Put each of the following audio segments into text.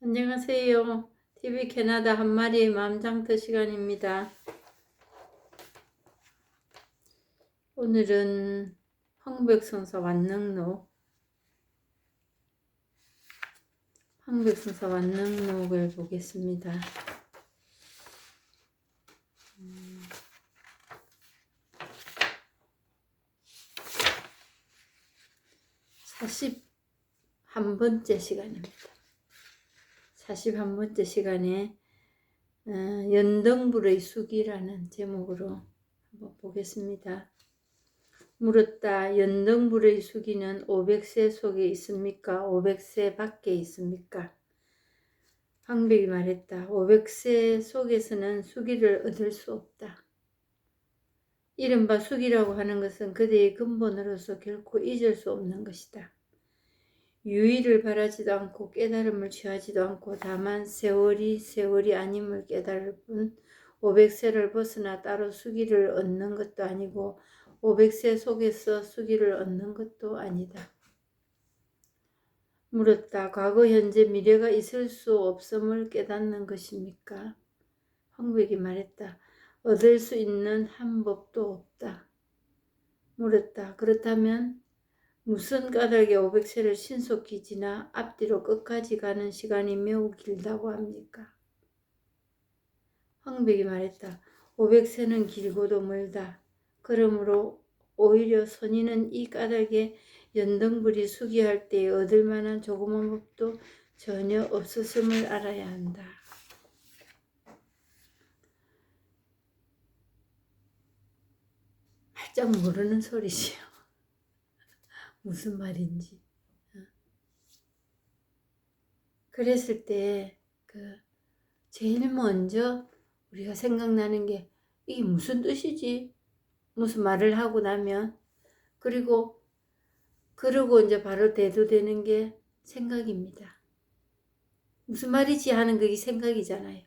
안녕하세요. TV 캐나다 한 마리의 마음장터 시간입니다. 오늘은 황백성사 완능록을 보겠습니다. 41번째 시간입니다. 41번째 시간에 연등불의 숙이라는 제목으로 한번 보겠습니다. 물었다. 연등불의 수기는 500세 속에 있습니까? 500세 밖에 있습니까? 황백이 말했다. 500세 속에서는 수기를 얻을 수 없다. 이른바 수기라고 하는 것은 그대의 근본으로서 결코 잊을 수 없는 것이다. 유의를 바라지도 않고 깨달음을 취하지도 않고 다만 세월이 아님을 깨달을 뿐 500세를 벗어나 따로 수기를 얻는 것도 아니고 500세 속에서 수기를 얻는 것도 아니다. 물었다. 과거, 현재, 미래가 있을 수 없음을 깨닫는 것입니까? 황백이 말했다. 얻을 수 있는 한 법도 없다. 물었다. 그렇다면 무슨 까닭에 500세를 신속히 지나 앞뒤로 끝까지 가는 시간이 매우 길다고 합니까? 황백이 말했다. 500세는 길고도 멀다. 그러므로 오히려 선인은 이 까닭에 연등불이 수기할 때에 얻을 만한 조그만 법도 전혀 없었음을 알아야 한다. 살짝 모르는 소리지요. 무슨 말인지. 그랬을 때 제일 먼저 우리가 생각나는 게 이게 무슨 뜻이지? 무슨 말을 하고 나면 그러고 이제 바로 대두되는 게 생각입니다. 무슨 말이지 하는 그게 생각이잖아요.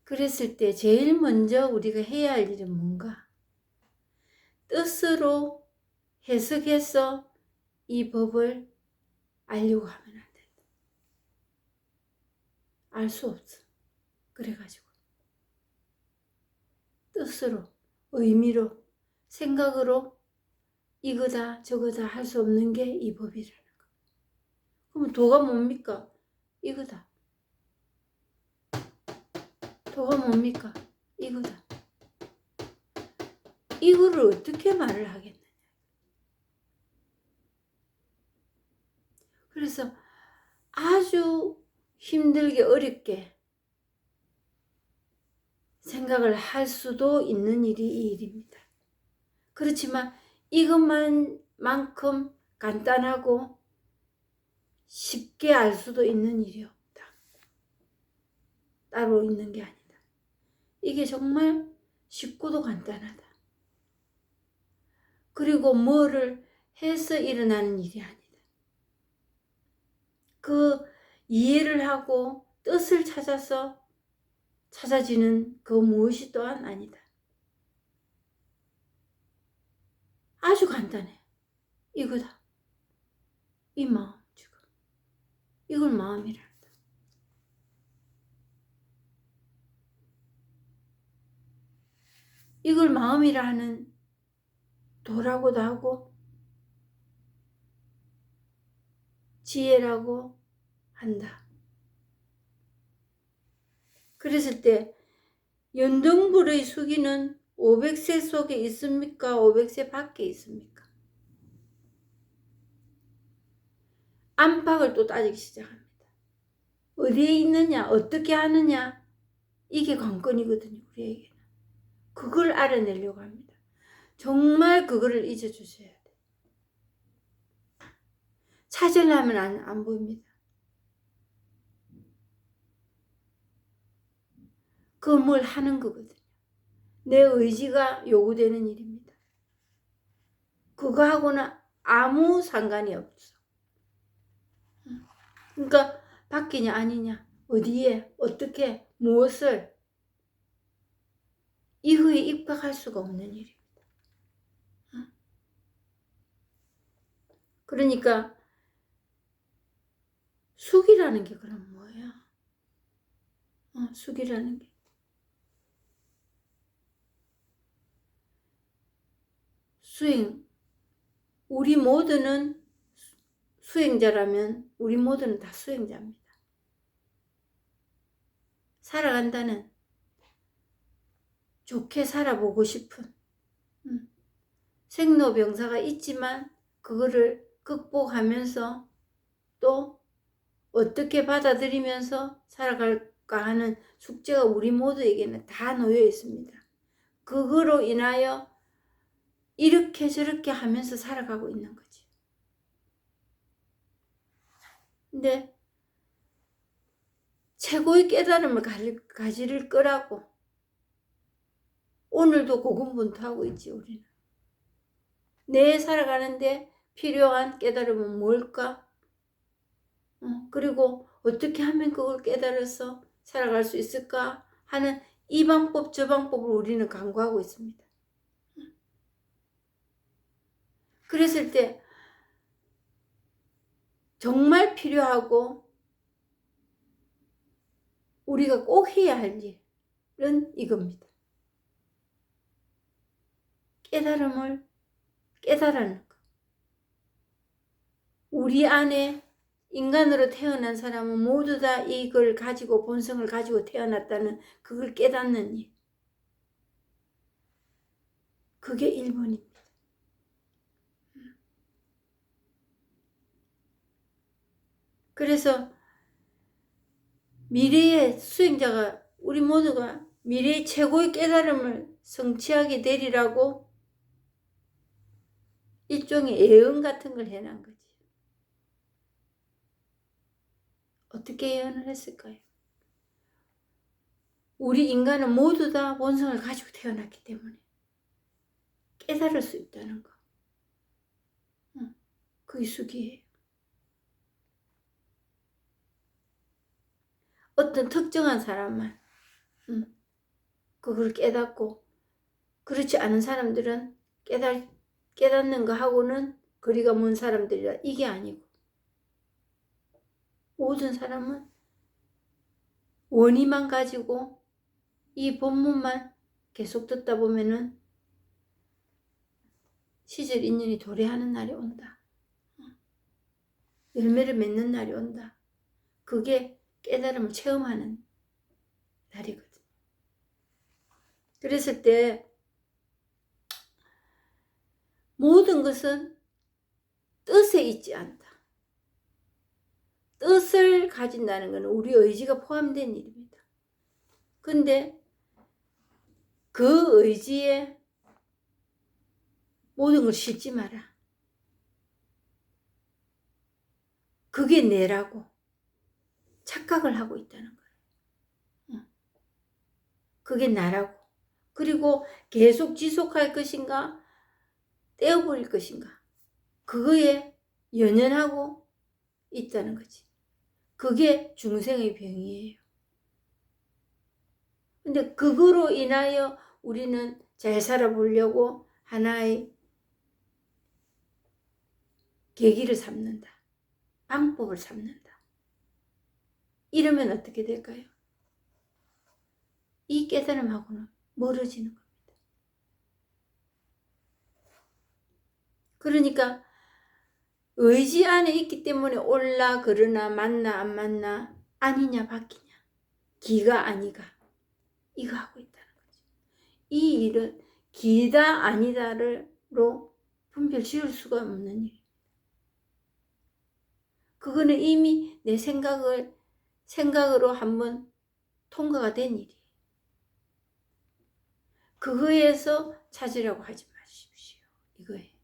그랬을 때 제일 먼저 우리가 해야 할 일은 뭔가? 뜻으로 해석해서 이 법을 알려고 하면 안 된다. 알 수 없어. 그래가지고 뜻으로, 의미로, 생각으로 이거다 저거다 할 수 없는 게 이 법이라는 거. 그럼 도가 뭡니까? 이거다. 도가 뭡니까? 이거다. 이거를 어떻게 말을 하겠느냐. 그래서 아주 힘들게 어렵게 생각을 할 수도 있는 일이 이 일입니다. 그렇지만 이것만큼 간단하고 쉽게 알 수도 있는 일이 없다. 따로 있는 게 아니다. 이게 정말 쉽고도 간단하다. 그리고 뭐를 해서 일어나는 일이 아니다. 그 이해를 하고 뜻을 찾아서 찾아지는 그 무엇이 또한 아니다. 아주 간단해. 이거다. 이 마음 지금. 이걸 마음이란다. 이걸 마음이라 하는 도라고도 하고 지혜라고 한다. 그랬을 때 연등불의 수기는 500세 속에 있습니까? 500세 밖에 있습니까? 안팎을 또 따지기 시작합니다. 어디에 있느냐? 어떻게 하느냐? 이게 관건이거든요. 우리에게는. 그걸 알아내려고 합니다. 정말 그거를 잊어주셔야 돼요. 찾으려면 안 보입니다. 그걸 뭘 하는 거거든요. 내 의지가 요구되는 일입니다. 그거하고는 아무 상관이 없어. 그러니까 바뀌냐 아니냐, 어디에, 어떻게, 무엇을 이거에 입각할 수가 없는 일입니다. 그러니까 숙이라는 게 그럼 뭐야? 숙이라는 게. 수행. 우리 모두는 수행자라면 우리 모두는 다 수행자입니다. 살아간다는 좋게 살아보고 싶은 생로병사가 있지만 그거를 극복하면서 또 어떻게 받아들이면서 살아갈까 하는 숙제가 우리 모두에게는 다 놓여 있습니다. 그거로 인하여 이렇게 저렇게 하면서 살아가고 있는 거지. 근데 최고의 깨달음을 가질 거라고 오늘도 고군분투하고 있지. 우리는 내 살아가는데 필요한 깨달음은 뭘까? 그리고 어떻게 하면 그걸 깨달아서 살아갈 수 있을까 하는 이 방법 저 방법을 우리는 강구하고 있습니다. 그랬을 때 정말 필요하고 우리가 꼭 해야 할 일은 이겁니다. 깨달음을 깨달아는 것. 우리 안에 인간으로 태어난 사람은 모두 다 이걸 가지고 본성을 가지고 태어났다는 그걸 깨닫는 일. 그게 1번입니다. 그래서 미래의 수행자가 우리 모두가 미래의 최고의 깨달음을 성취하게 되리라고 일종의 예언 같은 걸 해놓은 거지. 어떻게 예언을 했을까요? 우리 인간은 모두 다 본성을 가지고 태어났기 때문에 깨달을 수 있다는 거. 그게 숙이에요. 어떤 특정한 사람만 그걸 깨닫고 그렇지 않은 사람들은 깨닫는 거 하고는 거리가 먼 사람들이라 이게 아니고 모든 사람은 원의만 가지고 이 본문만 계속 듣다 보면은 시절 인연이 도래하는 날이 온다. 열매를 맺는 날이 온다. 그게 깨달음을 체험하는 날이거든요. 그랬을 때 모든 것은 뜻에 있지 않다. 뜻을 가진다는 것은 우리 의지가 포함된 일입니다. 근데 그 의지에 모든 걸 싣지 마라. 그게 내라고 착각을 하고 있다는 거예요. 그게 나라고. 그리고 계속 지속할 것인가 떼어버릴 것인가 그거에 연연하고 있다는 거지. 그게 중생의 병이에요. 근데 그거로 인하여 우리는 잘 살아보려고 하나의 계기를 삼는다. 방법을 삼는다. 이러면 어떻게 될까요? 이 깨달음하고는 멀어지는 겁니다. 그러니까 의지 안에 있기 때문에 올라 그러나 맞나 안 맞나 아니냐 바뀌냐 기가 아니가 이거 하고 있다는 거지. 이 일은 기다 아니다로 분별 지을 수가 없는 일. 그거는 이미 내 생각으로 한번 통과가 된 일이에요. 그거에서 찾으려고 하지 마십시오. 이거예요.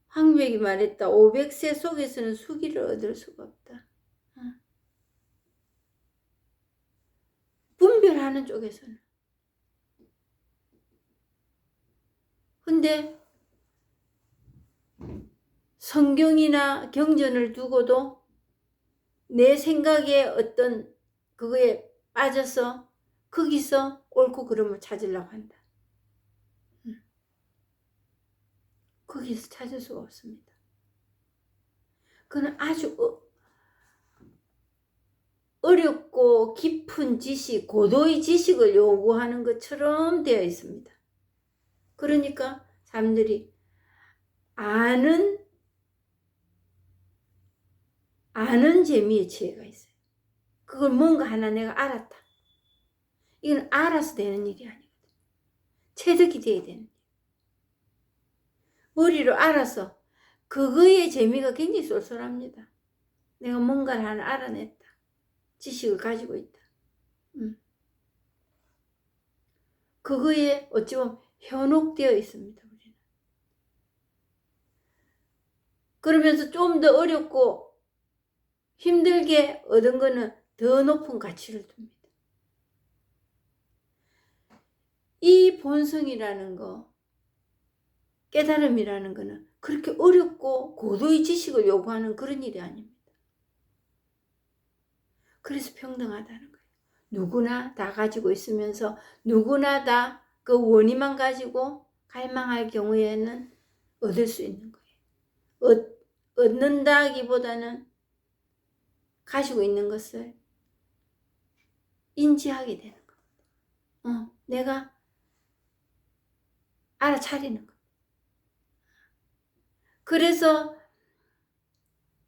황백이 말했다. 500세 속에서는 수기를 얻을 수가 없다. 분별하는 쪽에서는. 근데 성경이나 경전을 두고도 내 생각에 어떤 그거에 빠져서 거기서 옳고 그름을 찾으려고 한다. 거기서 찾을 수가 없습니다. 그는 아주 어렵고 깊은 지식, 고도의 지식을 요구하는 것처럼 되어 있습니다. 그러니까 사람들이 아는 재미에 취해가 있어요. 그걸 뭔가 하나 내가 알았다. 이건 알아서 되는 일이 아니거든. 체득이 돼야 되는 일. 머리로 알아서 그거의 재미가 굉장히 쏠쏠합니다. 내가 뭔가를 하나 알아냈다. 지식을 가지고 있다. 그거에 어찌 보면 현혹되어 있습니다. 우리는. 그러면서 좀 더 어렵고 힘들게 얻은 거는 더 높은 가치를 둡니다. 이 본성이라는 거, 깨달음이라는 거는 그렇게 어렵고 고도의 지식을 요구하는 그런 일이 아닙니다. 그래서 평등하다는 거예요. 누구나 다 가지고 있으면서 누구나 다 그 원인만 가지고 갈망할 경우에는 얻을 수 있는 거예요. 얻는다기보다는 가지고 있는 것을 인지하게 되는 겁니다. 내가 알아차리는 겁니다. 그래서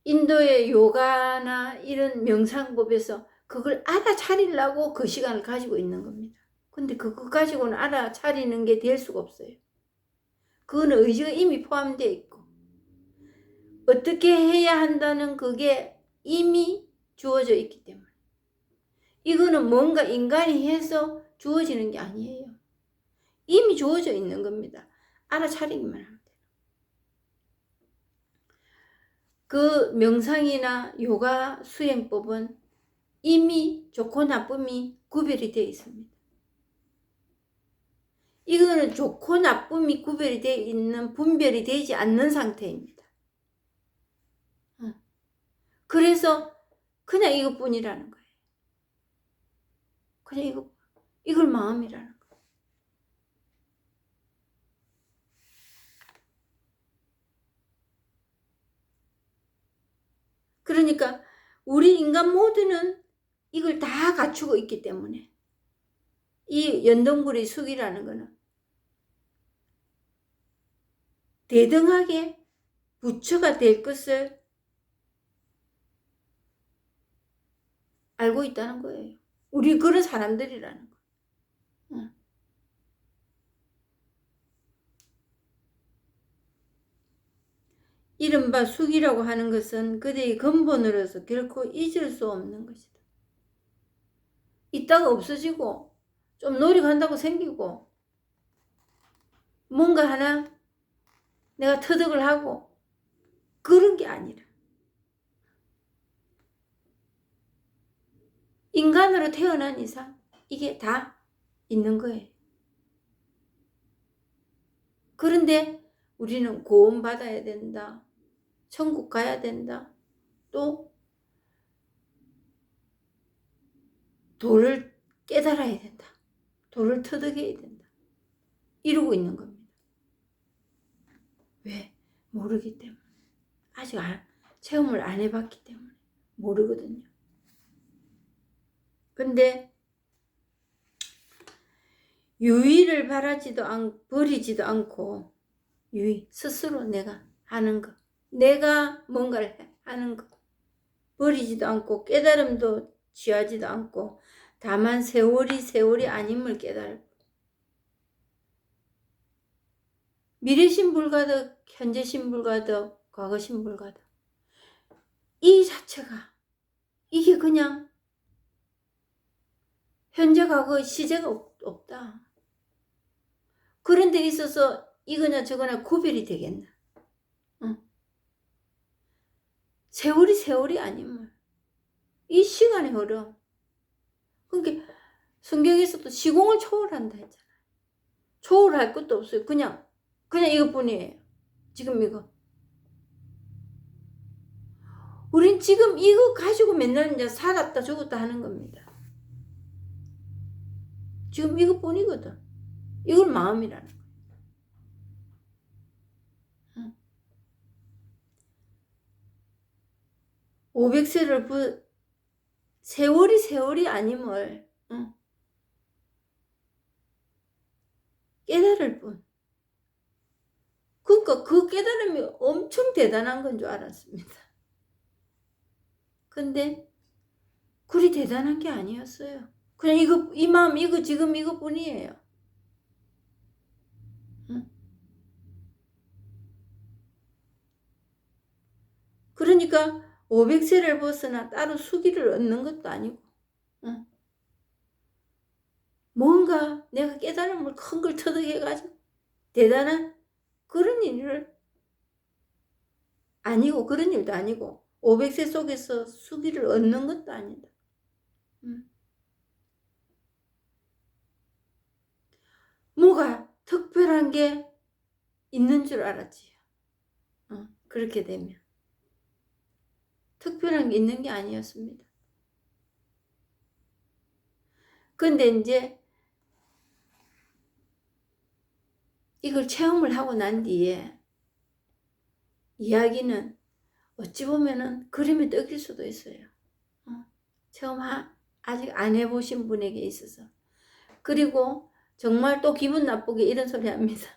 인도의 요가나 이런 명상법에서 그걸 알아차리려고 그 시간을 가지고 있는 겁니다. 근데 그거 가지고는 알아차리는 게 될 수가 없어요. 그거는 의지가 이미 포함되어 있고 어떻게 해야 한다는 그게 이미 주어져 있기 때문에 이거는 뭔가 인간이 해서 주어지는 게 아니에요. 이미 주어져 있는 겁니다. 알아차리기만 하면 돼요. 그 명상이나 요가 수행법은 이미 좋고 나쁨이 구별이 되어 있습니다. 이거는 좋고 나쁨이 구별이 되어 있는 분별이 되지 않는 상태입니다. 그래서 그냥 이것뿐이라는 거예요. 그냥 이걸 마음이라는 거예요. 그러니까 우리 인간 모두는 이걸 다 갖추고 있기 때문에 이 연동불의 숙이라는 거는 대등하게 부처가 될 것을 알고 있다는 거예요. 우리 그런 사람들이라는 거예요. 이른바 숙이라고 하는 것은 그대의 근본으로서 결코 잊을 수 없는 것이다. 있다가 없어지고 좀 노력한다고 생기고 뭔가 하나 내가 터득을 하고 그런 게 아니라 인간으로 태어난 이상 이게 다 있는 거예요. 그런데 우리는 고음 받아야 된다. 천국 가야 된다. 또 도를 깨달아야 된다. 도를 터득해야 된다. 이러고 있는 겁니다. 왜? 모르기 때문에. 아직 체험을 안 해봤기 때문에 모르거든요. 근데 유의를 버리지도 않고 유의, 스스로 내가 하는 거, 내가 뭔가를 하는 거 버리지도 않고 깨달음도 취하지도 않고 다만 세월이 아님을 깨달고 미래신 불가득, 현재신 불가득, 과거신 불가득 이 자체가 이게 그냥 현재 과거 시제가 없다. 그런 데 있어서 이거나 저거나 구별이 되겠나? 세월이 아님을 이 시간의 흐름. 그러니까 성경에서도 시공을 초월한다 했잖아요. 초월할 것도 없어요. 그냥 이것뿐이에요. 지금 이거. 우린 지금 이거 가지고 맨날 이제 살았다 죽었다 하는 겁니다. 지금 이것뿐이거든. 이걸 마음이라는 거예요. 500세를 세월이 아님을 깨달을 뿐. 그러니까 그 깨달음이 엄청 대단한 건 줄 알았습니다. 근데 그리 대단한 게 아니었어요. 그냥 이 마음 지금 이거뿐이에요. 그러니까 500세를 벗어나 따로 수기를 얻는 것도 아니고 뭔가 내가 깨달음을 큰 걸 터득해가지고 대단한 그런 일을 아니고, 그런 일도 아니고 500세 속에서 수기를 얻는 것도 아니다. 뭐가 특별한 게 있는 줄 알았지요. 그렇게 되면 특별한 게 있는 게 아니었습니다. 근데 이제 이걸 체험을 하고 난 뒤에 이야기는 어찌 보면은 그림이 뜯길 수도 있어요. 체험 아직 안 해보신 분에게 있어서. 그리고 정말 또 기분 나쁘게 이런 소리 합니다.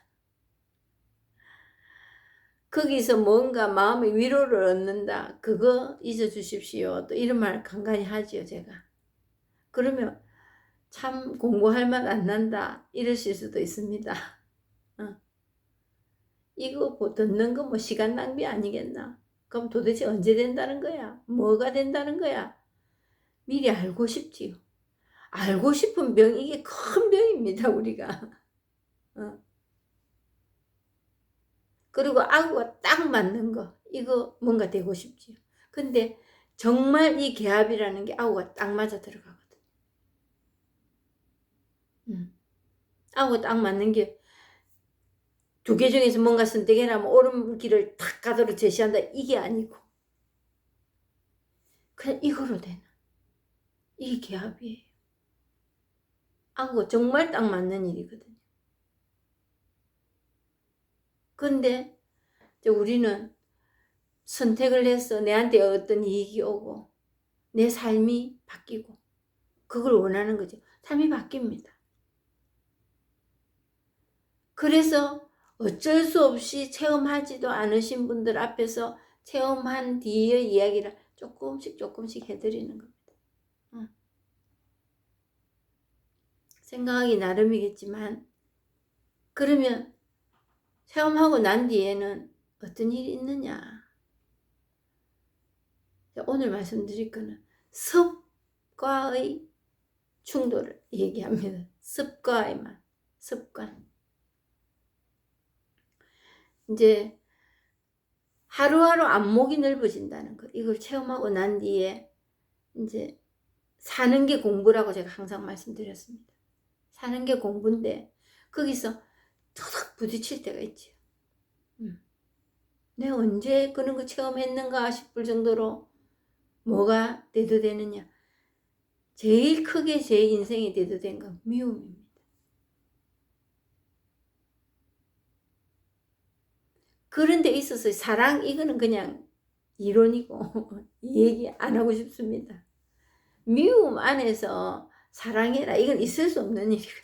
거기서 뭔가 마음의 위로를 얻는다. 그거 잊어주십시오. 또 이런 말 간간히 하지요, 제가. 그러면 참 공부할 맛 안 난다. 이러실 수도 있습니다. 이거 뭐 듣는 거 뭐 시간 낭비 아니겠나? 그럼 도대체 언제 된다는 거야? 뭐가 된다는 거야? 미리 알고 싶지요. 알고 싶은 병, 이게 큰 병입니다, 우리가. 그리고 아구가 딱 맞는 거, 이거 뭔가 되고 싶지요. 근데 정말 이 개합이라는 게 아구가 딱 맞아 들어가거든. 아구가 딱 맞는 게 두 개 중에서 뭔가 선택해라면 옳은 길을 탁 가도록 제시한다. 이게 아니고 그냥 이거로 되는, 이게 개합이에요. 아구가 정말 딱 맞는 일이거든요. 근데 우리는 선택을 해서 내한테 어떤 이익이 오고 내 삶이 바뀌고 그걸 원하는 거죠. 삶이 바뀝니다. 그래서 어쩔 수 없이 체험하지도 않으신 분들 앞에서 체험한 뒤의 이야기를 조금씩 해드리는 겁니다. 생각하기 나름이겠지만, 그러면 체험하고 난 뒤에는 어떤 일이 있느냐. 오늘 말씀드릴 거는 습과의 충돌을 얘기합니다. 습과의만, 습관. 이제 하루하루 안목이 넓어진다는 거. 이걸 체험하고 난 뒤에 이제 사는 게 공부라고 제가 항상 말씀드렸습니다. 사는 게 공부인데 거기서 툭 부딪힐 때가 있죠. 내가 언제 그런 거 체험했는가 싶을 정도로 뭐가 대두되느냐. 제일 크게 제 인생에 대두된 건 미움입니다. 그런 데 있어서 사랑, 이거는 그냥 이론이고 얘기 안 하고 싶습니다. 미움 안에서 사랑해라, 이건 있을 수 없는 일이거든요.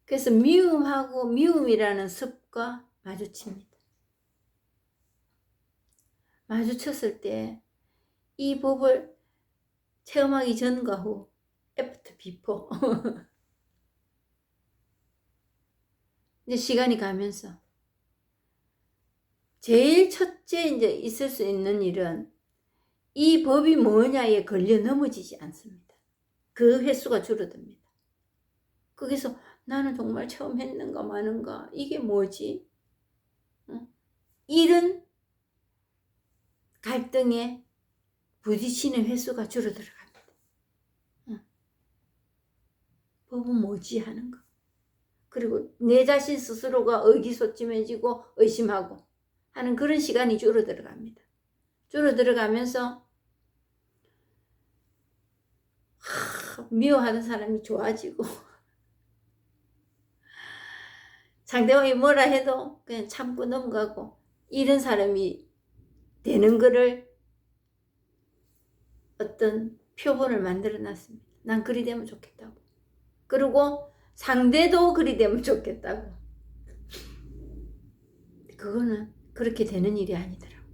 그래서 미움하고 미움이라는 습과 마주칩니다. 마주쳤을 때 이 법을 체험하기 전과 후, 애프터 비포 이제 시간이 가면서 제일 첫째 이제 있을 수 있는 일은 이 법이 뭐냐에 걸려 넘어지지 않습니다. 그 횟수가 줄어듭니다. 거기서 나는 정말 처음 했는가 마는가, 이게 뭐지? 이런 갈등에 부딪히는 횟수가 줄어들어갑니다. 법은 뭐지 하는 거. 그리고 내 자신 스스로가 의기소침해지고 의심하고 하는 그런 시간이 줄어들어갑니다. 줄어들어가면서 미워하는 사람이 좋아지고 상대방이 뭐라 해도 그냥 참고 넘어가고 이런 사람이 되는 거를 어떤 표본을 만들어 놨습니다. 난 그리 되면 좋겠다고. 그리고 상대도 그리 되면 좋겠다고. 그거는 그렇게 되는 일이 아니더라고.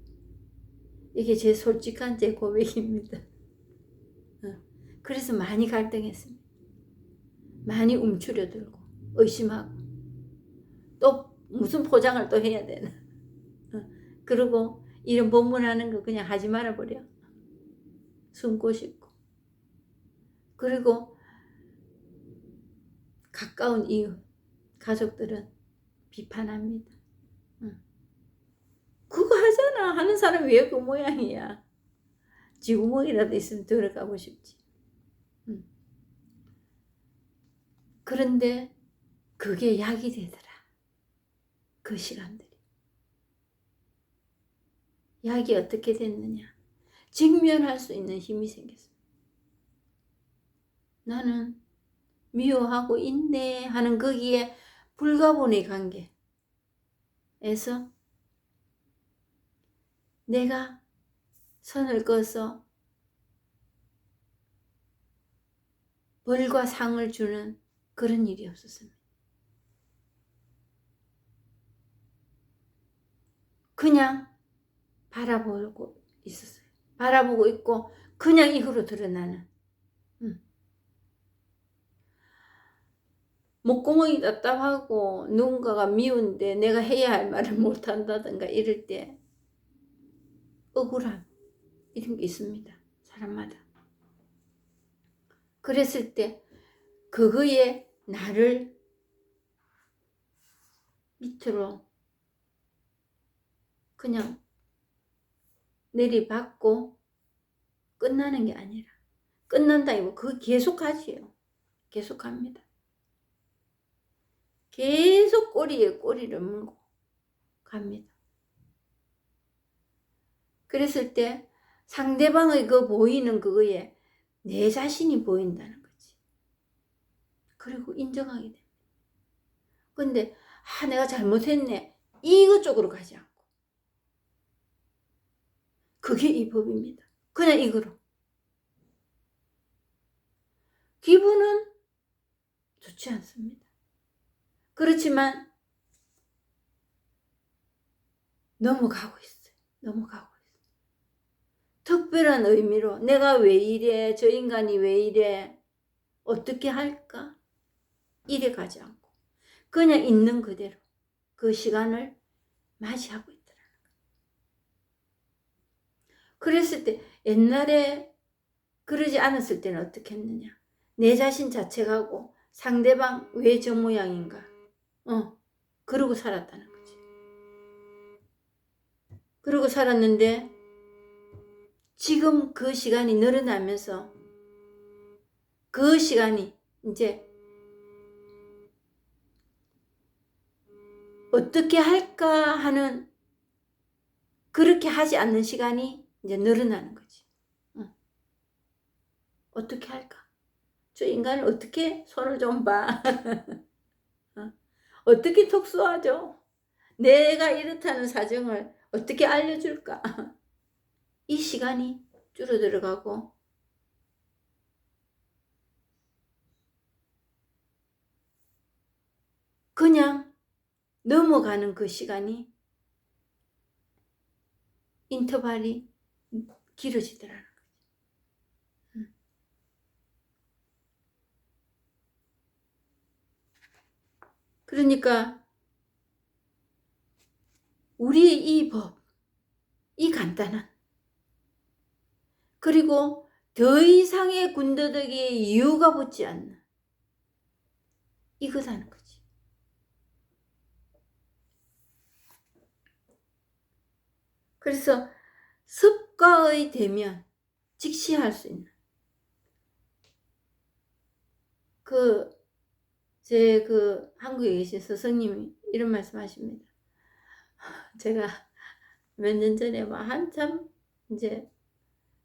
이게 제 솔직한 제 고백입니다. 그래서 많이 갈등했습니다. 많이 움츠려들고 의심하고 또 무슨 포장을 또 해야 되나. 그리고 이런 본문하는 거 그냥 하지 말아버려. 숨고 싶고. 그리고 가까운 이웃, 가족들은 비판합니다. 그거 하잖아. 하는 사람이 왜 그 모양이야. 쥐구멍이라도 있으면 들어가고 싶지. 그런데 그게 약이 되더라. 그 시간들이. 약이 어떻게 됐느냐. 직면할 수 있는 힘이 생겼어. 나는 미워하고 있네 하는 거기에 불가분의 관계에서 내가 선을 그어서 벌과 상을 주는 그런 일이 없었습니다. 그냥 바라보고 있었어요. 바라보고 있고 그냥 입으로 드러나는 목구멍이 답답하고 누군가가 미운데 내가 해야 할 말을 못한다든가 이럴 때 억울함 이런 게 있습니다. 사람마다. 그랬을 때 그거에 나를 밑으로 그냥 내리받고 끝나는 게 아니라 끝난다기보다 그거 계속하지요. 계속합니다. 계속 꼬리에 꼬리를 물고 갑니다. 그랬을 때 상대방의 그 보이는 그거에 내 자신이 보인다는 거지. 그리고 인정하게 됩니다. 근데 내가 잘못했네. 이거 쪽으로 가지 않고. 그게 이 법입니다. 그냥 이거로. 기분은 좋지 않습니다. 그렇지만 넘어가고 있어요. 넘어가고 있어요. 특별한 의미로 내가 왜 이래? 저 인간이 왜 이래? 어떻게 할까? 이래 가지 않고 그냥 있는 그대로 그 시간을 맞이하고 있더라는 거예요. 그랬을 때 옛날에 그러지 않았을 때는 어떻게 했느냐? 내 자신 자책하고 상대방 왜 저 모양인가? 그러고 살았다는 거지. 그러고 살았는데 지금 그 시간이 늘어나면서 그 시간이 이제 어떻게 할까 하는 그렇게 하지 않는 시간이 이제 늘어나는 거지. 어떻게 할까? 저 인간을 어떻게 손을 좀 봐. 어떻게 톡쏘하죠? 내가 이렇다는 사정을 어떻게 알려줄까? 이 시간이 줄어들어가고 그냥 넘어가는 그 시간이 인터벌이 길어지더라는 거지. 그러니까 우리의 이 법, 이 간단한 그리고 더 이상의 군더더기에 이유가 붙지 않는 이거다는 거지. 그래서 습과의 대면 직시할 수 있는 제 한국에 계신 스승님이 이런 말씀 하십니다. 제가 몇 년 전에 한참 이제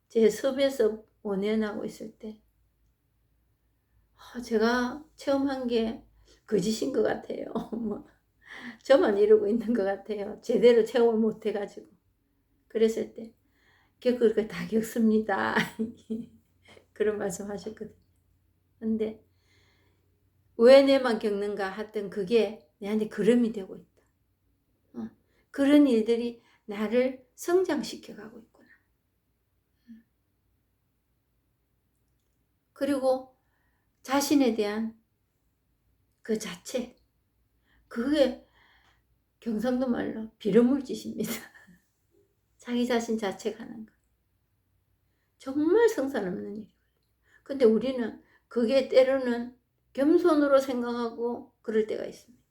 제 섭에서 원연하고 있을 때 제가 체험한 게 거짓인 것 같아요. 저만 이러고 있는 것 같아요. 제대로 체험을 못 해가지고. 그랬을 때 겪을 거 다 겪습니다. 그런 말씀 하셨거든요. 근데 왜 내만 겪는가 했던 그게 내한테 걸음이 되고 있다. 그런 일들이 나를 성장시켜가고 있구나. 그리고 자신에 대한 그 자체, 그게 경상도 말로 비료물짓입니다. 자기 자신 자책하는 거. 정말 성산 없는 일이거든요. 근데 우리는 그게 때로는 겸손으로 생각하고 그럴 때가 있습니다.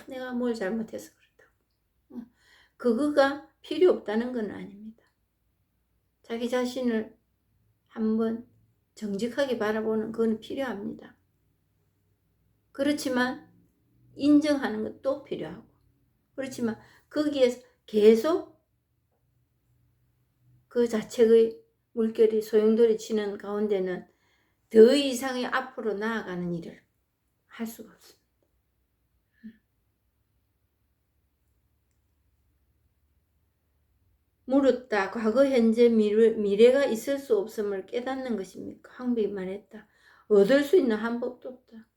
내가 뭘 잘못해서 그렇다고. 그거가 필요 없다는 건 아닙니다. 자기 자신을 한번 정직하게 바라보는 건 필요합니다. 그렇지만 인정하는 것도 필요하고, 그렇지만 거기에서 계속 그 자책의 물결이 소용돌이 치는 가운데는 더 이상의 앞으로 나아가는 일을 할 수가 없습니다. 물었다. 과거, 현재, 미래가 있을 수 없음을 깨닫는 것입니까? 황백이 말했다. 얻을 수 있는 한 법도 없다.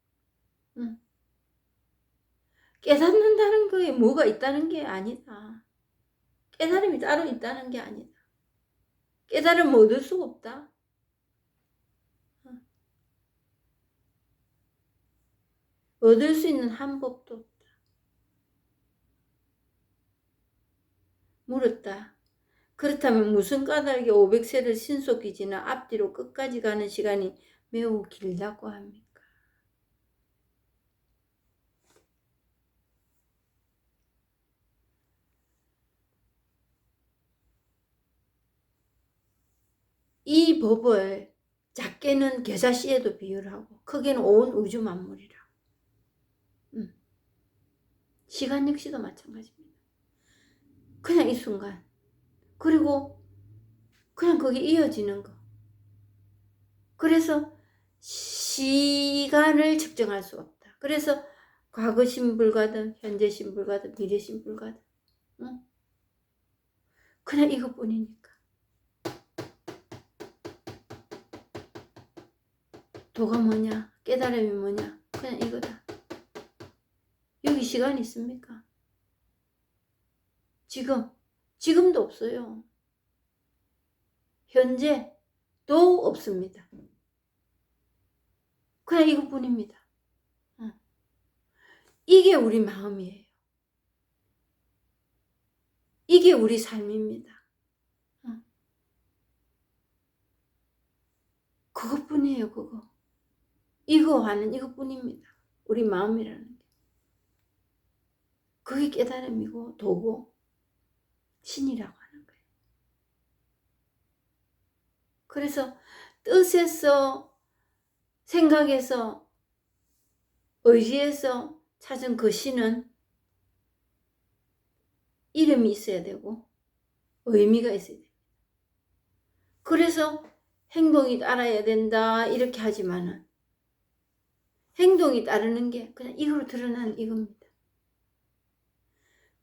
깨닫는다는 거에 뭐가 있다는 게 아니다. 깨달음이 따로 있다는 게 아니다. 깨달음을 얻을 수가 없다. 얻을 수 있는 한 법도 없다. 물었다. 그렇다면 무슨 까닭에 500세를 신속히 지나 앞뒤로 끝까지 가는 시간이 매우 길다고 합니까? 이 법을 작게는 겨자씨에도 비유를 하고 크게는 온 우주 만물이라. 시간 역시도 마찬가지입니다. 그냥 이 순간, 그리고 그냥 거기 이어지는 거. 그래서 시간을 측정할 수 없다. 그래서 과거신 불가든 현재신 불가든 미래신 불가든 그냥 이것뿐이니까. 도가 뭐냐, 깨달음이 뭐냐, 그냥 이거다. 여기 시간이 있습니까? 지금도 없어요. 현재도 없습니다. 그냥 이것뿐입니다. 이게 우리 마음이에요. 이게 우리 삶입니다. 그것뿐이에요. 이거 하는 이것뿐입니다. 우리 마음이라는 게. 그게 깨달음이고 도고 신이라고 하는 거예요. 그래서 뜻에서, 생각에서, 의지에서 찾은 그 신은 이름이 있어야 되고 의미가 있어야 됩니다. 그래서 행동이 따라야 된다 이렇게 하지만은 행동이 따르는 게 그냥 이거로 드러나는 이겁니다.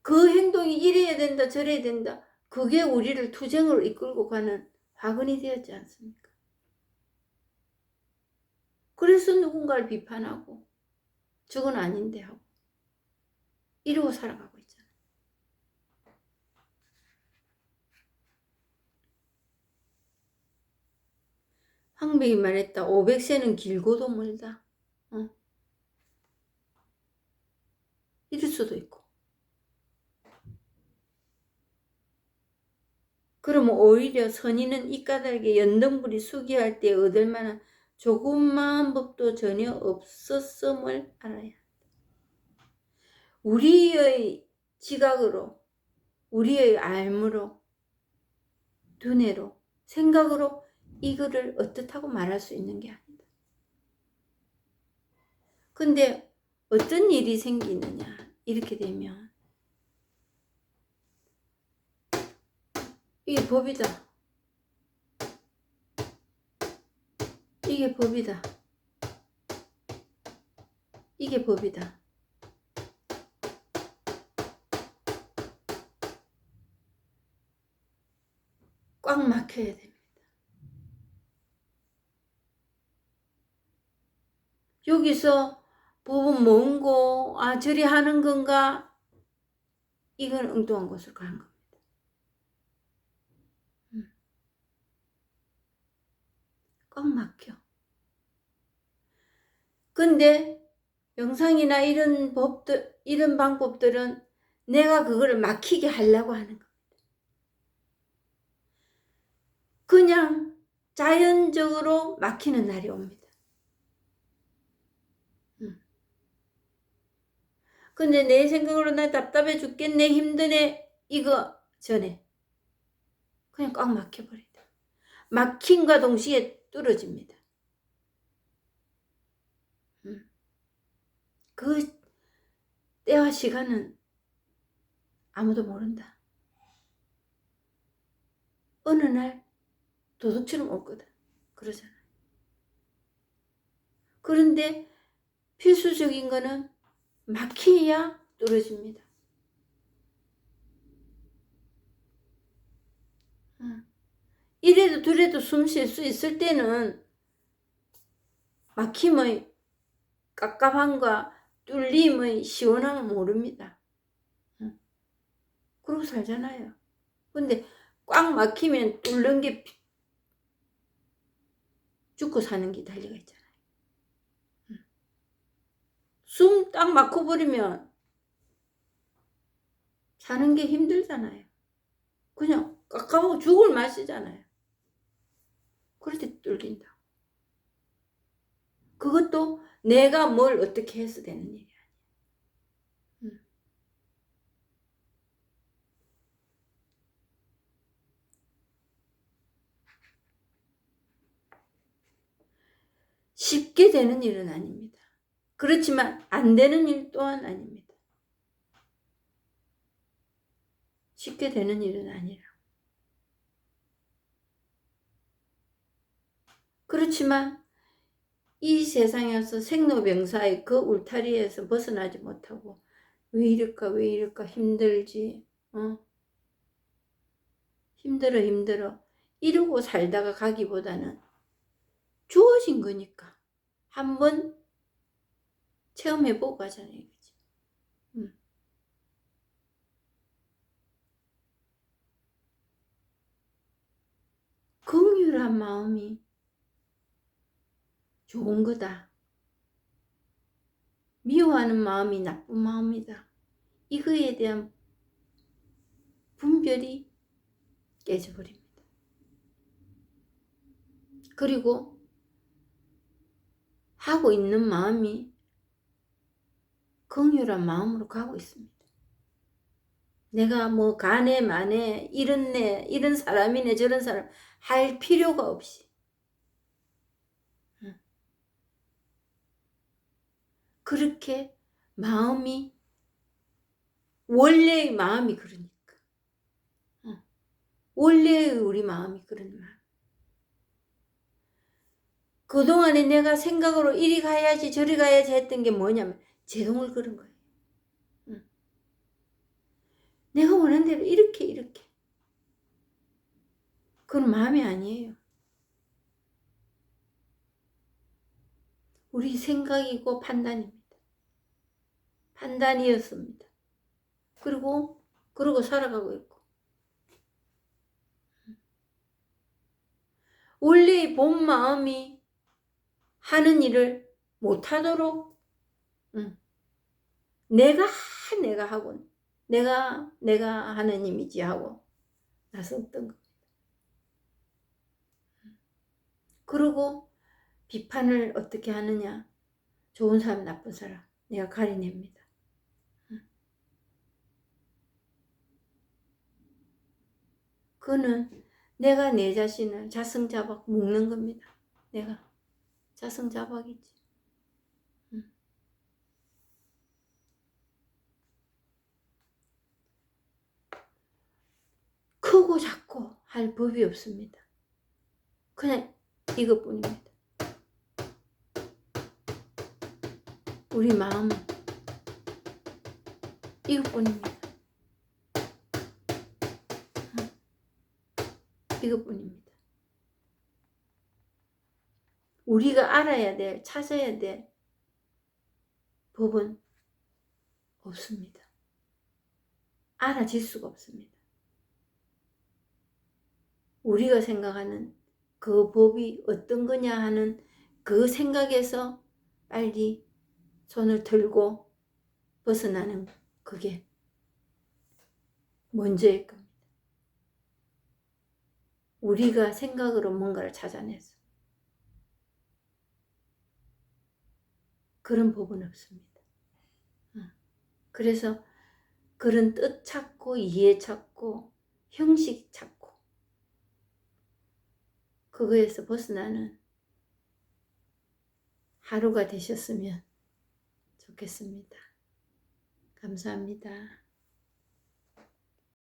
그 행동이 이래야 된다 저래야 된다, 그게 우리를 투쟁으로 이끌고 가는 화근이 되었지 않습니까? 그래서 누군가를 비판하고 저건 아닌데 하고 이러고 살아가고 있잖아요. 황백이 말했다. 500세는 길고도 멀다. 이럴 수도 있고. 그러면 오히려 선인은 이 까닭에 연등불이 수기할 때 얻을 만한 조그마한 법도 전혀 없었음을 알아야 한다. 우리의 지각으로, 우리의 알므로, 두뇌로, 생각으로 이거를 어떻다고 말할 수 있는 게 아니다. 근데 어떤 일이 생기느냐 이렇게 되면 이게 법이다. 이게 법이다. 이게 법이다. 꽉 막혀야 됩니다. 여기서 법은 뭔고, 아 저리 하는 건가, 이건 엉뚱한 곳으로 가는 겁니다. 꽉 막혀. 근데 명상이나 이런 법들, 이런 방법들은 내가 그거를 막히게 하려고 하는 겁니다. 그냥 자연적으로 막히는 날이 옵니다. 근데 내 생각으로 나 답답해 죽겠네, 힘드네, 이거 전에 그냥 꽉 막혀버린다. 막힘과 동시에 뚫어집니다. 그 때와 시간은 아무도 모른다. 어느 날 도둑처럼 오거든. 그러잖아. 그런데 필수적인 거는 막혀야 뚫어집니다. 이래도 저래도 숨 쉴 수 있을 때는 막힘의 깝깝함과 뚫림의 시원함은 모릅니다. 그러고 살잖아요. 근데 꽉 막히면 뚫는 게 죽고 사는 게 달리가 있잖아요. 숨 딱 막혀버리면 사는 게 힘들잖아요. 그냥 깝깝하고 죽을 맛이잖아요. 그럴 때 뚫린다. 그것도 내가 뭘 어떻게 해서 되는 일이 아니야. 쉽게 되는 일은 아닙니다. 그렇지만 안 되는 일 또한 아닙니다. 쉽게 되는 일은 아니라. 그렇지만 이 세상에서 생로병사의 그 울타리에서 벗어나지 못하고 왜 이럴까 힘들지, 힘들어 이러고 살다가 가기보다는 주어진 거니까 한번 체험해보고 가자는 얘기지. 긍휼한 마음이 좋은 거다. 미워하는 마음이 나쁜 마음이다. 이거에 대한 분별이 깨져버립니다. 그리고 하고 있는 마음이 긍휼한 마음으로 가고 있습니다. 내가 뭐 가네 마네 이런 사람이네 저런 사람 할 필요가 없이 그렇게 마음이 원래의 마음이 그러니까 원래의 우리 마음이 그런 마음. 그동안에 내가 생각으로 이리 가야지 저리 가야지 했던 게 뭐냐면 제동을 걸은 거예요. 내가 원하는 대로 이렇게 그건 마음이 아니에요. 우리 생각이고 판단입니다. 판단이었습니다. 그리고 그러고 살아가고 있고 원래의 본 마음이 하는 일을 못하도록 내가 하고 내가 하느님이지 하고 나섰던 겁니다. 그리고 비판을 어떻게 하느냐. 좋은 사람 나쁜 사람 내가 가려냅니다. 그거는 내가 내 자신을 자승자박 묶는 겁니다. 내가 자승자박이지. 크고 작고 할 법이 없습니다. 그냥 이것뿐입니다. 우리 마음은 이것뿐입니다. 이것뿐입니다. 우리가 알아야 될, 찾아야 될 법은 없습니다. 알아질 수가 없습니다. 우리가 생각하는 그 법이 어떤 거냐 하는 그 생각에서 빨리 손을 들고 벗어나는 그게 먼저일 겁니다. 우리가 생각으로 뭔가를 찾아내서 그런 법은 없습니다. 그래서 그런 뜻 찾고 이해 찾고 형식 찾고 그거에서 벗어나는 하루가 되셨으면 좋겠습니다. 감사합니다.